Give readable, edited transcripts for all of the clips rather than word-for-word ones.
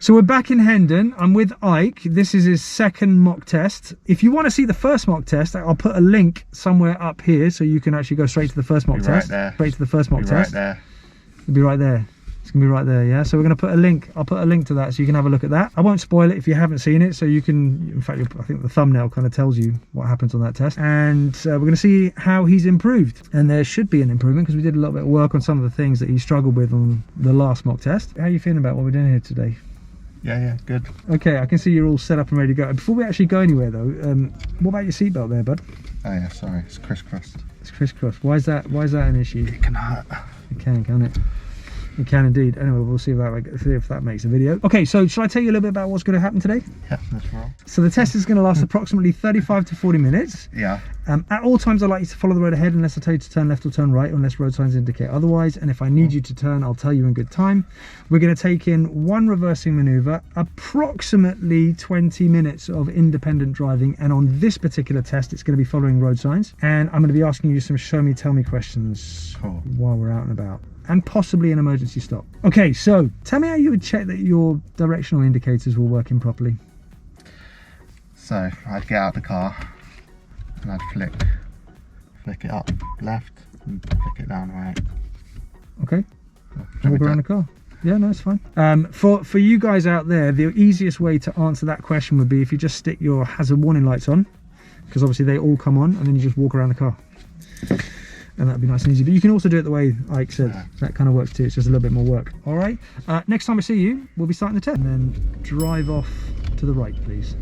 So we're back in Hendon. I'm with Ike. This is his second mock test. If you want to see the first mock test, I'll put a link somewhere up here so you can actually go straight to the first mock test. Right there. Straight to the first mock test. Right there. It'll be right there. It's gonna be right there, yeah. So we're gonna put a link. I'll put a link to that so you can have a look at that. I won't spoil it if you haven't seen it, so you can. In fact, I think the thumbnail kind of tells you what happens on that test. And we're gonna see how he's improved. And there should be an improvement because we did a little bit of work on some of the things that he struggled with on the last mock test. How are you feeling about what we're doing here today? Yeah, good. Okay, I can see you're all set up and ready to go. Before we actually go anywhere though, what about your seatbelt there, bud? Oh yeah, sorry, it's crisscrossed. It's crisscrossed. Why is that an issue? It can hurt. It can it? It can indeed. Anyway, we'll see if that makes a video. Okay, so shall I tell you a little bit about what's going to happen today? Yeah, that's right. So the test is going to last approximately 35 to 40 minutes. Yeah. At all times, I'd like you to follow the road ahead unless I tell you to turn left or turn right, unless road signs indicate otherwise. And if I need you to turn, I'll tell you in good time. We're going to take in one reversing maneuver, approximately 20 minutes of independent driving. And on this particular test, it's going to be following road signs. And I'm going to be asking you some show me, tell me questions while we're out and about. And possibly an emergency stop. Okay, so tell me how you would check that your directional indicators were working properly. So I'd get out of the car and I'd flick it up left and flick it down right. Okay. Walk around the car. Yeah, no, it's fine. For you guys out there, the easiest way to answer that question would be if you just stick your hazard warning lights on, because obviously they all come on, and then you just walk around the car. And that'd be nice and easy. But you can also do it the way Ike said. Yeah. That kind of works too. It's just a little bit more work. All right. Next time I see you, we'll be starting the test. And then drive off to the right, please.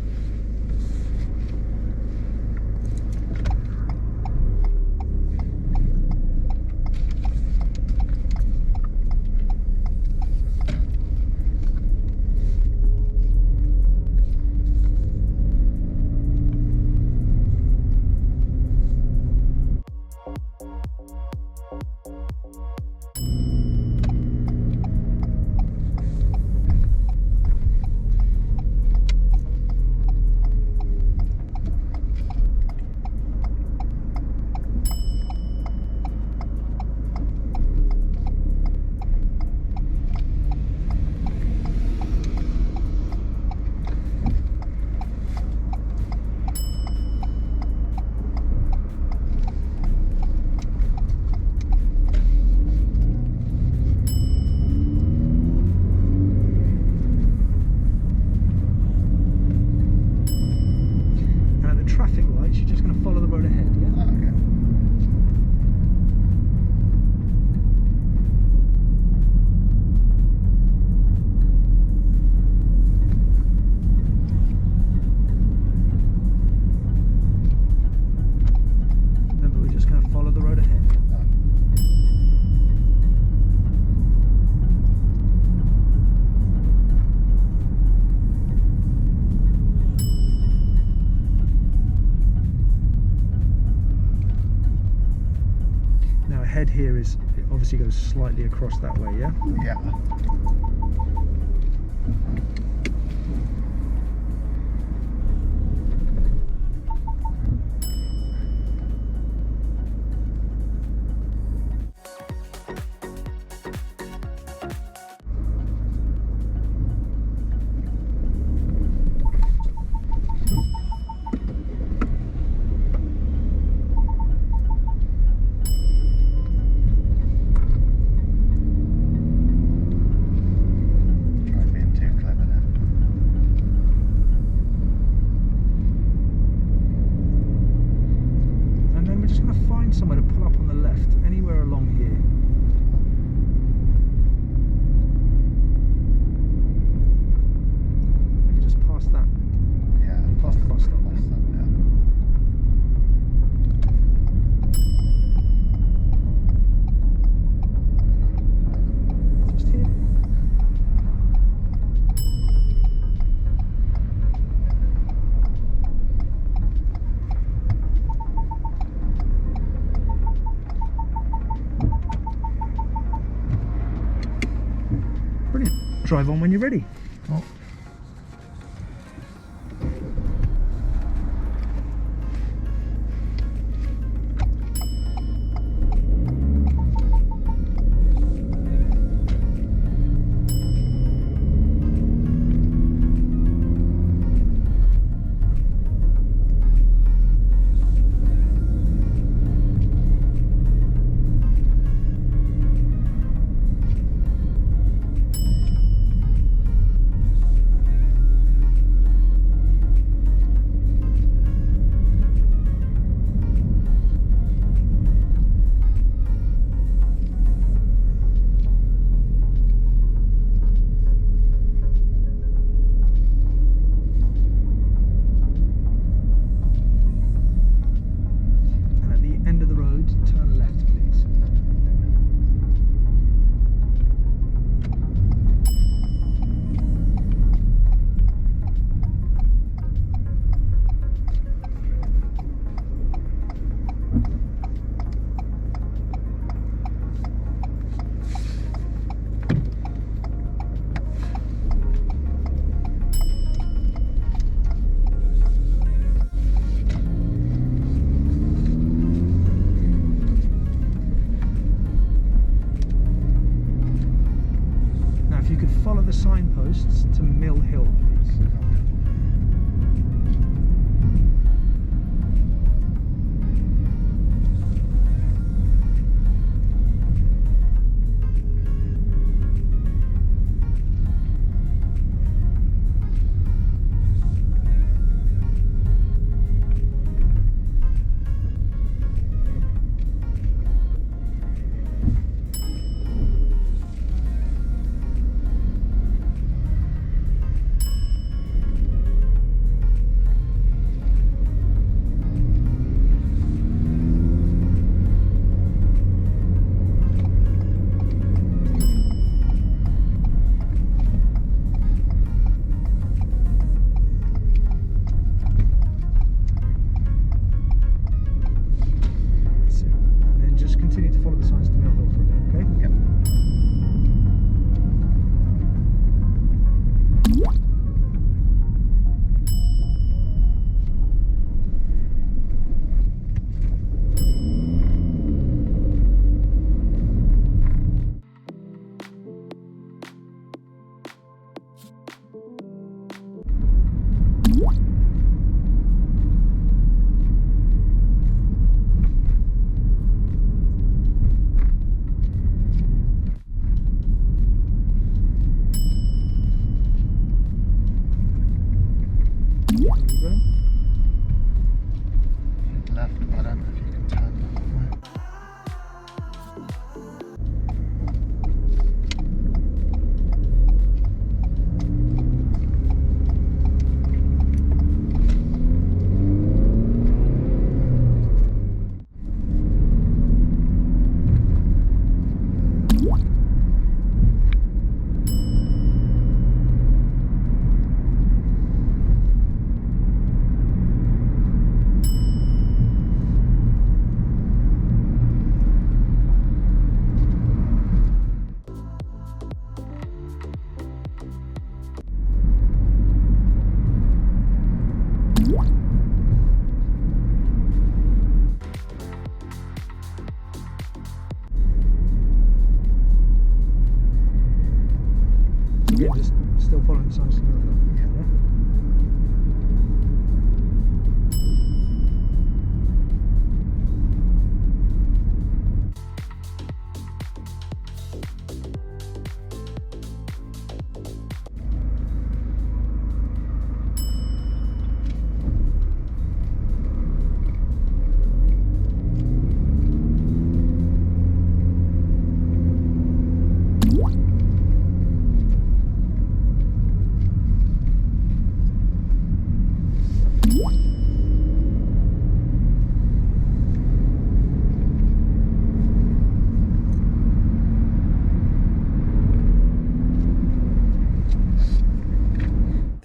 Head here is, it obviously goes slightly across that way, yeah? Yeah. Somewhere to pull up on the left, anywhere along here. Maybe just past that. Yeah, past the bus stop. Just here. Drive on when you're ready. Oh. signposts to Mill Hill, please. Again, just still following the signs to Mill Hill. Yeah.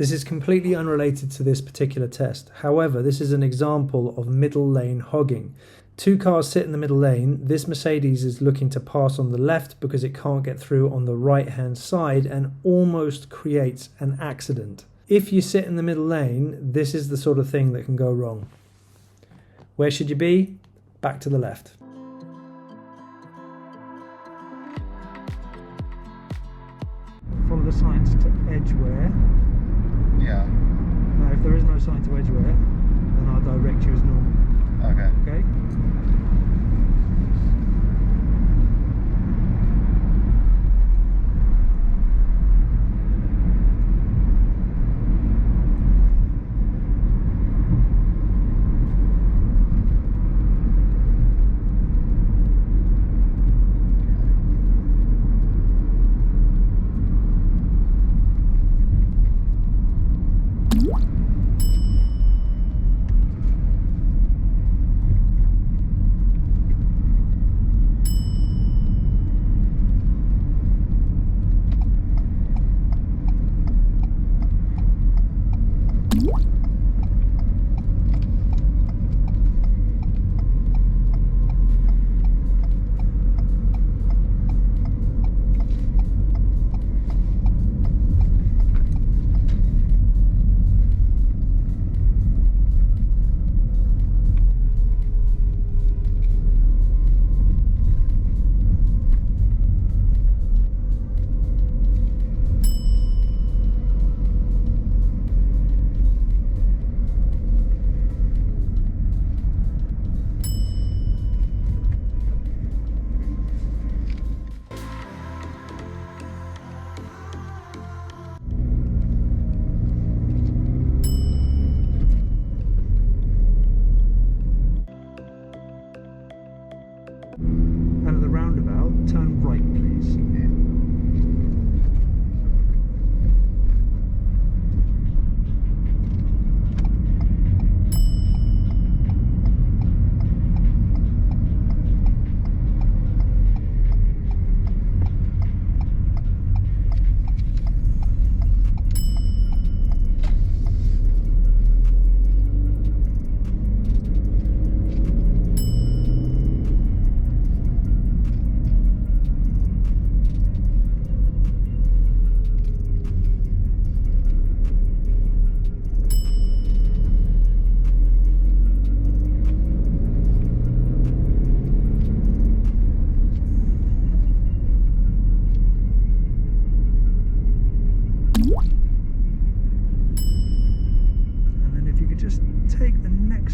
This is completely unrelated to this particular test. However, this is an example of middle lane hogging. Two cars sit in the middle lane. This Mercedes is looking to pass on the left because it can't get through on the right hand side and almost creates an accident. If you sit in the middle lane, this is the sort of thing that can go wrong. Where should you be? Back to the left. Follow the signs to Edgware. Yeah. Now, if there is no sign to Edgware, then I'll direct you as normal. Okay. Okay?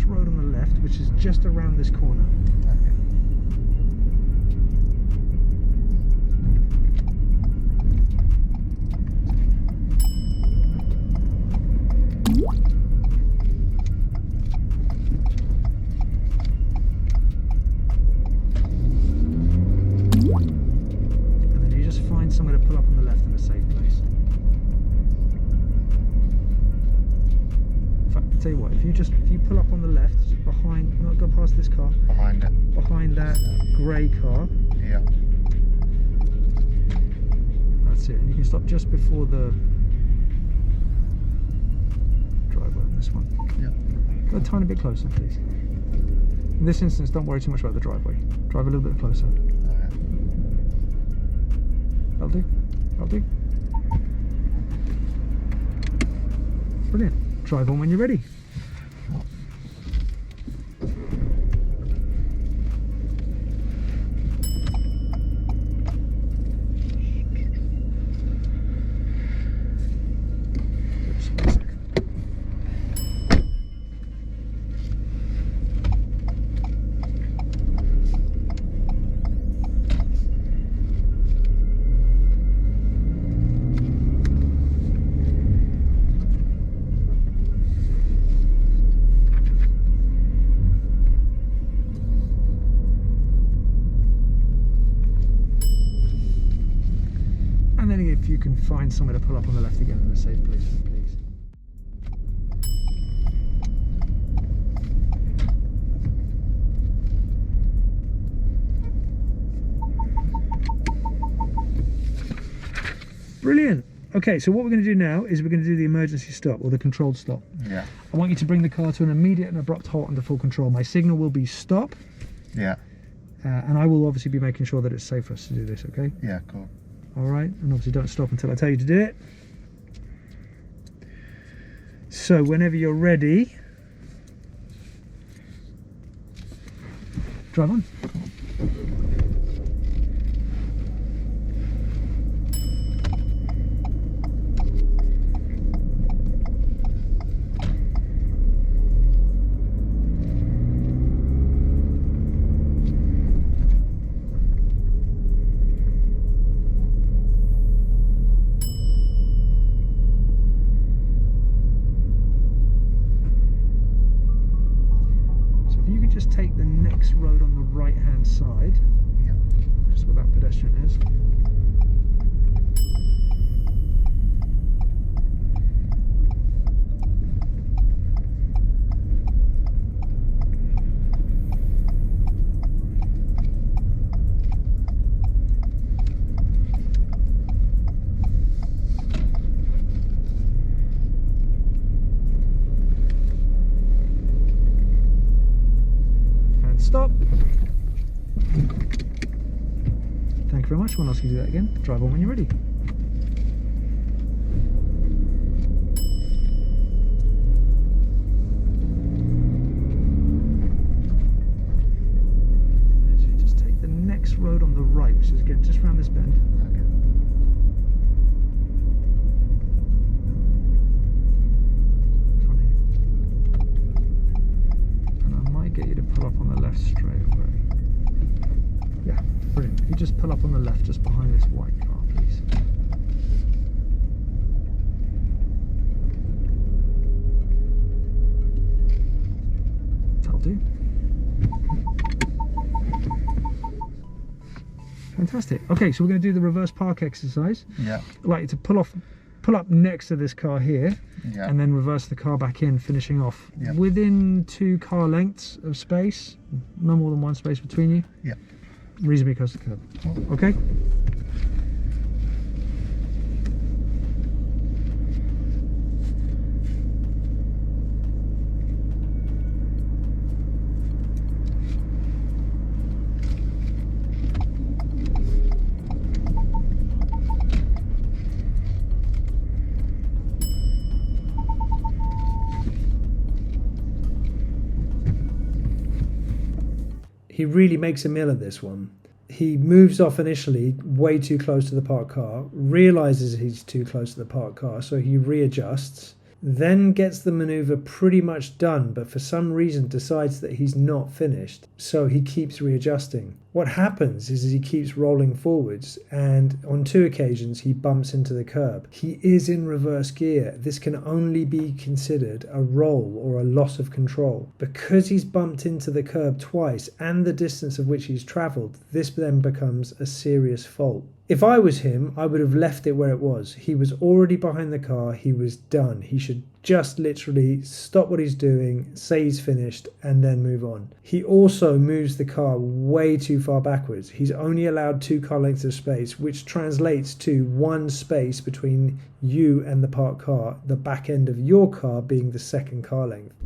next road on the left, which is just around this corner. Okay. And then you just find somewhere to pull up on the left in a safe place. In fact, I'll tell you what, if you pull up on the left, just behind, not go past this car, Behind it. behind that grey car, Yeah. that's it. And you can stop just before the driveway on this one. Yeah. Go a tiny bit closer, please. In this instance, don't worry too much about the driveway. Drive a little bit closer. Okay. That'll do. That'll do. Brilliant. Drive on when you're ready. Oops, 1 second. And then if you can find somewhere to pull up on the left again in a safe place, please. Brilliant. Okay, so what we're going to do now is we're going to do the emergency stop, or the controlled stop. Yeah. I want you to bring the car to an immediate and abrupt halt under full control. My signal will be stop, Yeah. and I will obviously be making sure that it's safe for us to do this, okay? Yeah, cool. All right, and obviously don't stop until I tell you to do it. So whenever you're ready, drive on. Just take the next road on the right hand side, Yeah. just where that pedestrian is. Stop. Thank you very much. One else can do that again. Drive on when you're ready. So you just take the next road on the right, which is again just around this bend. Okay. Get you to pull up on the left straight away. Yeah, brilliant. You just pull up on the left just behind this white car, please. That'll do. Fantastic. Okay, so we're going to do the reverse park exercise. Yeah. I'd like you to pull up next to this car here. Yeah. And then reverse the car back in, finishing off Yep. within 2 car lengths of space, no more than 1 space between you. Yeah. Reasonably close to the curb. Okay? He really makes a meal of this one. He moves off initially way too close to the parked car, realizes he's too close to the parked car, so he readjusts. then gets the maneuver pretty much done, but for some reason decides that he's not finished, so he keeps readjusting. What happens is he keeps rolling forwards, and on 2 occasions he bumps into the curb. He is in reverse gear. This can only be considered a roll or a loss of control. Because he's bumped into the curb twice and the distance of which he's travelled, this then becomes a serious fault. If I was him, I would have left it where it was. He was already behind the car. He was done. He should just literally stop what he's doing, say he's finished, and then move on. He also moves the car way too far backwards. He's only allowed 2 car lengths of space, which translates to 1 space between you and the parked car, the back end of your car being the 2nd car length.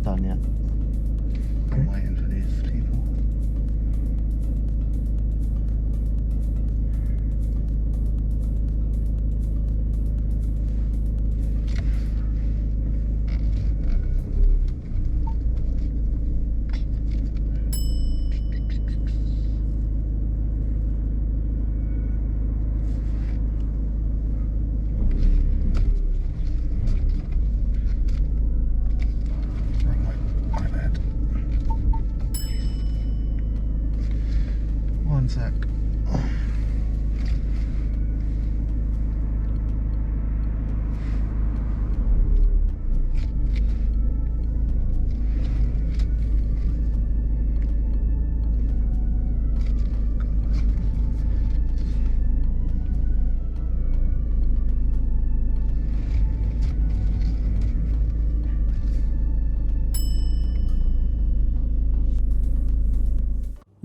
Done yet. I'm waiting for these people. One sec.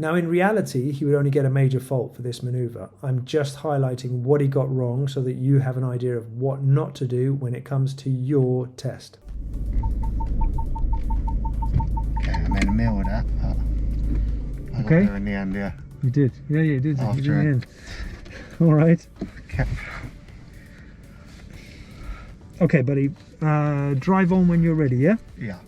Now, in reality, he would only get a major fault for this maneuver. I'm just highlighting what he got wrong so that you have an idea of what not to do when it comes to your test. Okay, I made a meal with that, but I got there in the end, yeah. You did? Yeah, you did. After you did in the end. All right. Kept. Okay, buddy. Drive on when you're ready, yeah? Yeah.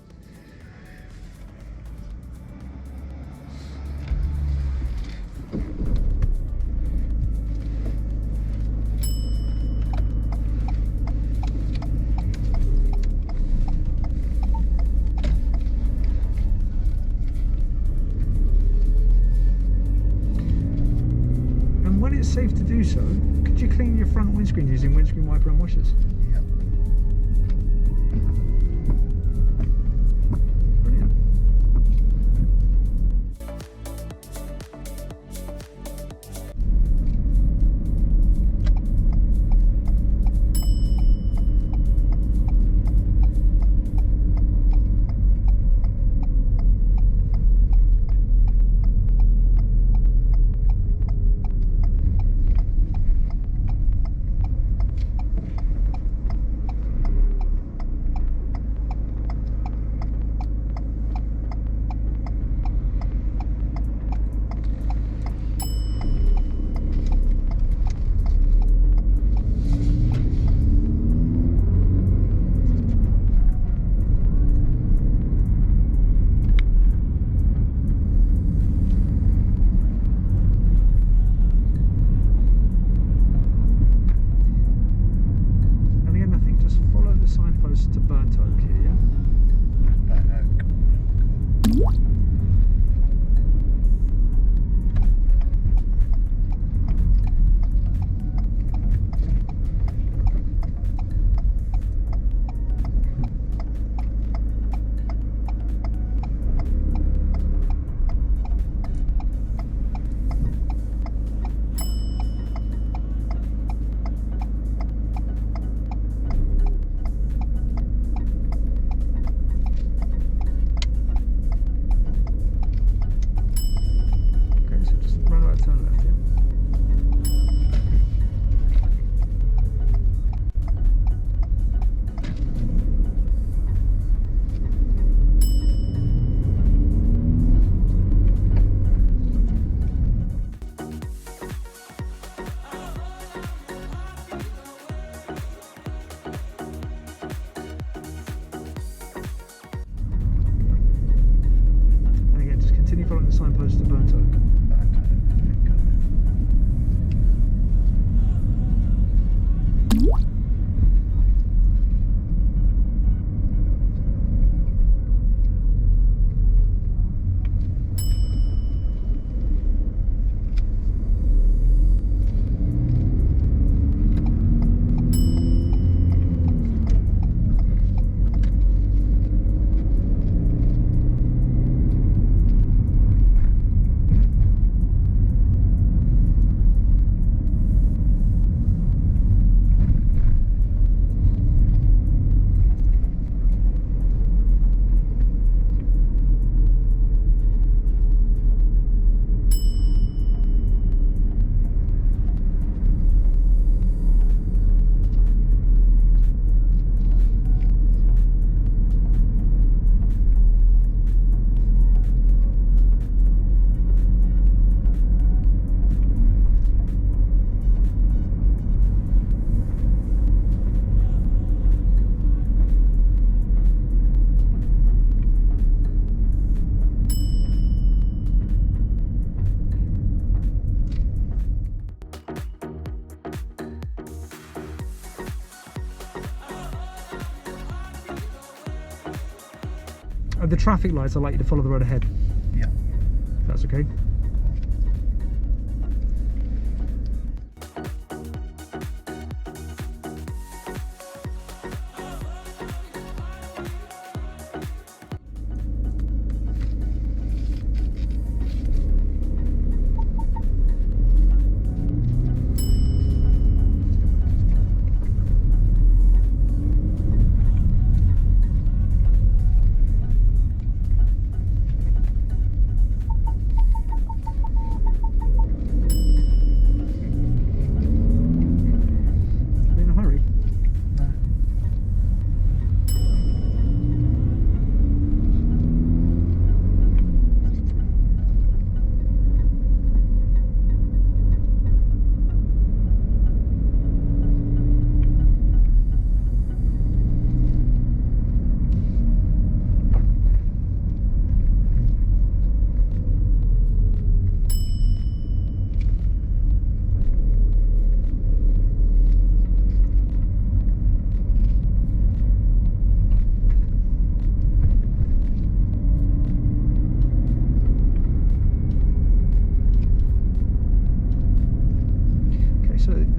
It's safe to do so. Could you clean your front windscreen using windscreen wiper and washers? Yep. Brilliant. Signpost to Burnt Oak here, yeah? Burnt Oak. the traffic lights, I'd like you to follow the road ahead. Yeah. If that's okay.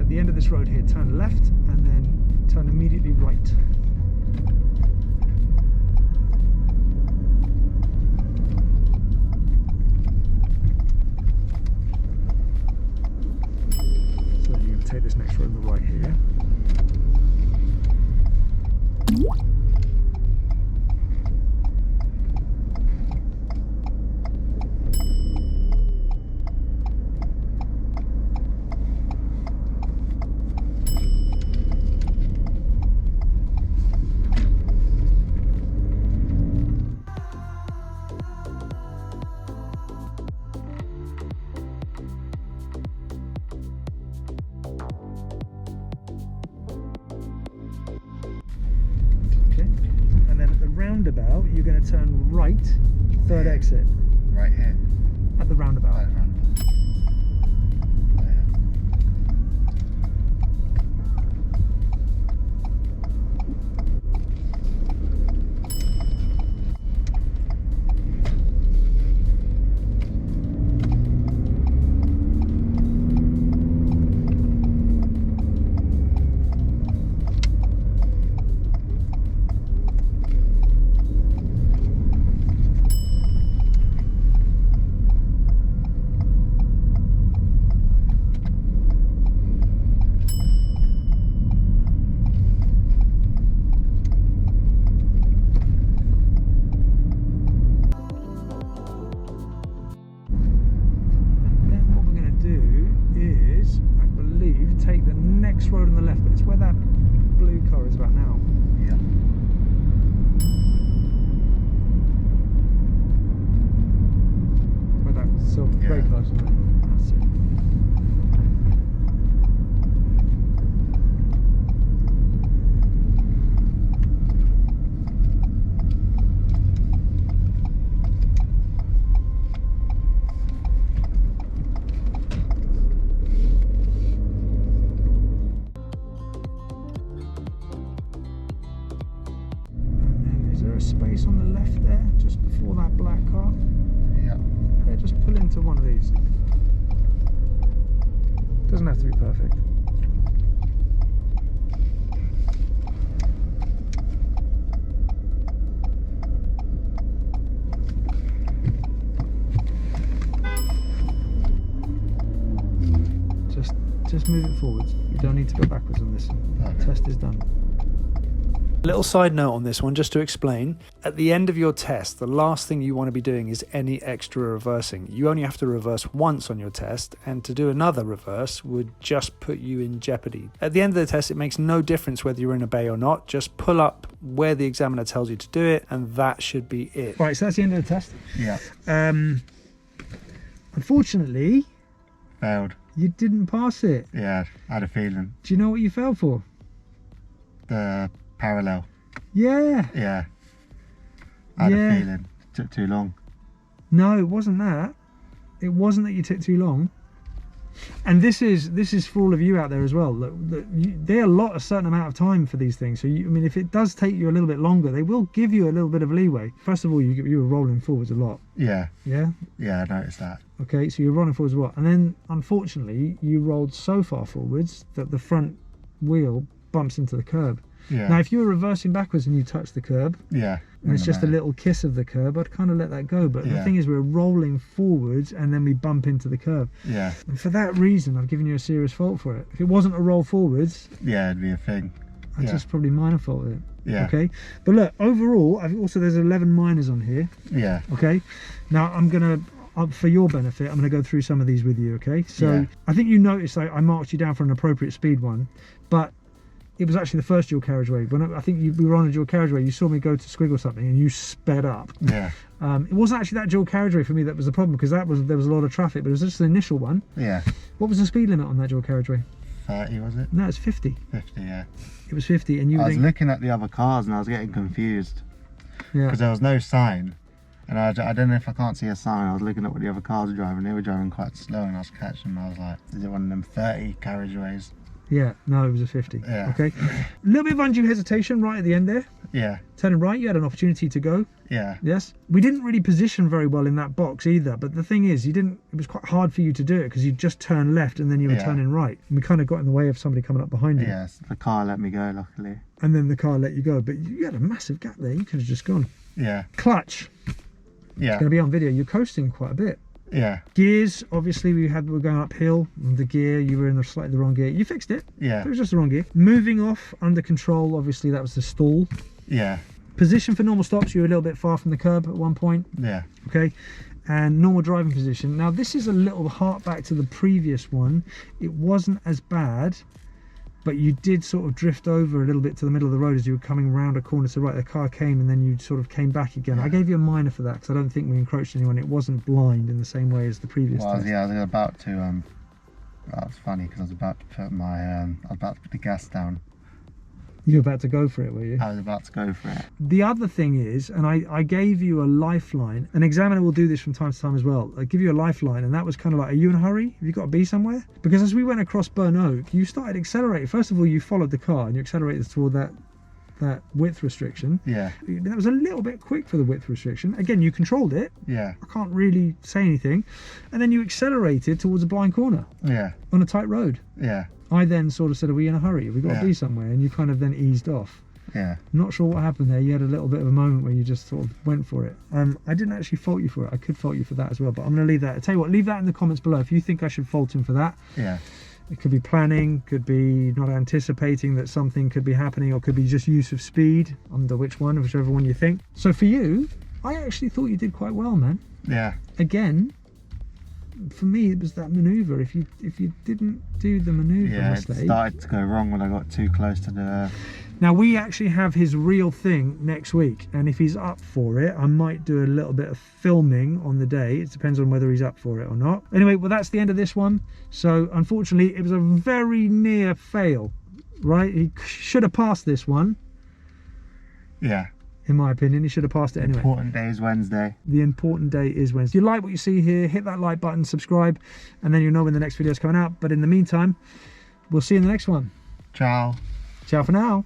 The end of this road here, turn left and then turn immediately right. So then you're going to take this next road on the right here. Roundabout, you're going to turn right, third exit. Right here. At the roundabout. Right, roundabout. Take the next road on the left, but it's where that blue car is about now. Yeah. Where that silver grey car is, isn't it? That's it. Space on the left there, just before that black car. Yeah. Yeah, just pull into one of these. Doesn't have to be perfect. Just move it forwards. You don't need to go backwards on this. Okay. Test is done. Little side note on this one, just to explain. At the end of your test, the last thing you want to be doing is any extra reversing. You only have to reverse once on your test, and to do another reverse would just put you in jeopardy. At the end of the test, it makes no difference whether you're in a bay or not. Just pull up where the examiner tells you to do it, and that should be it. Right, so that's the end of the test. Yeah. Unfortunately, failed. You didn't pass it. Yeah, I had a feeling. Do you know what you failed for? The parallel. Yeah. Yeah. I had a feeling. It took too long. No, it wasn't that. It wasn't that you took too long. And this is for all of you out there as well. Look, they allot a certain amount of time for these things. So I mean, if it does take you a little bit longer, they will give you a little bit of leeway. First of all, you were rolling forwards a lot. Yeah. Yeah. Yeah, I noticed that. Okay, so you're rolling forwards a lot, and then unfortunately you rolled so far forwards that the front wheel bumps into the curb. Yeah. Now, if you were reversing backwards and you touch the curb, Yeah. and it's just a little kiss of the curb, I'd kind of let that go. But the Yeah. thing is, we're rolling forwards and then we bump into the curb. Yeah. And for that reason, I've given you a serious fault for it. If it wasn't a roll forwards, Yeah, it'd be a thing. I'd just probably minor fault it. Yeah. Okay. But look, overall, there's 11 minors on here. Yeah. Okay. Now I'm gonna, for your benefit, I'm gonna go through some of these with you. Okay. So Yeah. I think you noticed I marked you down for an appropriate speed one, but it was actually the first dual carriageway. When I think we were on a dual carriageway, you saw me go to squiggle something and you sped up. Yeah. It wasn't actually that dual carriageway for me that was the problem, because there was a lot of traffic, but it was just the initial one. Yeah. What was the speed limit on that dual carriageway? 30, was it? No, it's 50. 50, yeah. It was 50, and you I were was looking at the other cars and I was getting confused yeah. because there was no sign. And I don't know if I can't see a sign. I was looking at what the other cars were driving. They were driving quite slow, and I was catching them. I was like, is it one of them 30 carriageways? Yeah, no, it was a 50. Yeah. Okay. A little bit of undue hesitation right at the end there. Yeah. Turning right, you had an opportunity to go. Yeah. Yes. We didn't really position very well in that box either, but the thing is, it was quite hard for you to do it because you just turned left and then you were turning right. And we kind of got in the way of somebody coming up behind you. Yes, the car let me go, luckily. And then the car let you go, but you had a massive gap there. You could have just gone. Yeah. Clutch. Yeah. It's going to be on video. You're coasting quite a bit. Yeah. Gears, obviously we're going uphill. The gear, you were in slightly the wrong gear. You fixed it. Yeah. It was just the wrong gear. Moving off under control, obviously that was the stall. Yeah. Position for normal stops, you were a little bit far from the curb at one point. Yeah. Okay. And normal driving position. Now this is a little hark back to the previous one. It wasn't as bad, but you did sort of drift over a little bit to the middle of the road as you were coming around a corner to the right. The car came and then you sort of came back again. Yeah. I gave you a minor for that because I don't think we encroached anyone. It wasn't blind in the same way as the previous test. Yeah, I was about to, that was funny because I was about to put I was about to put the gas down. You were about to go for it, were you? I was about to go for it. The other thing is, and I gave you a lifeline. An examiner will do this from time to time as well. I give you a lifeline, and that was kind of like, are you in a hurry? Have you got to be somewhere? Because as we went across Burn Oak, you started accelerating. First of all, you followed the car and you accelerated toward that width restriction. Yeah. That was a little bit quick for the width restriction. Again, you controlled it. Yeah. I can't really say anything. And then you accelerated towards a blind corner. Yeah. On a tight road. Yeah. I then sort of said, are we in a hurry? We've got to be somewhere. And you kind of then eased off. Yeah. Not sure what happened there. You had a little bit of a moment where you just sort of went for it. I didn't actually fault you for it. I could fault you for that as well, but I'm going to leave that. I tell you what, leave that in the comments below if you think I should fault him for that. Yeah. It could be planning, could be not anticipating that something could be happening, or could be just use of speed, under whichever one you think. So for you, I actually thought you did quite well, man. Yeah. Again, for me, it was that maneuver. If you didn't do the maneuver, Yeah, it started to go wrong when I got too close to the... Now we actually have his real thing next week, and if he's up for it, I might do a little bit of filming on the day. It depends on whether he's up for it or not. Anyway, well, that's the end of this one. So unfortunately, it was a very near fail, right? He should have passed this one. Yeah. In my opinion, he should have passed it anyway. Important day is Wednesday. The important day is Wednesday. If you like what you see here, hit that like button, subscribe, and then you'll know when the next video is coming out. But in the meantime, we'll see you in the next one. Ciao. Ciao for now.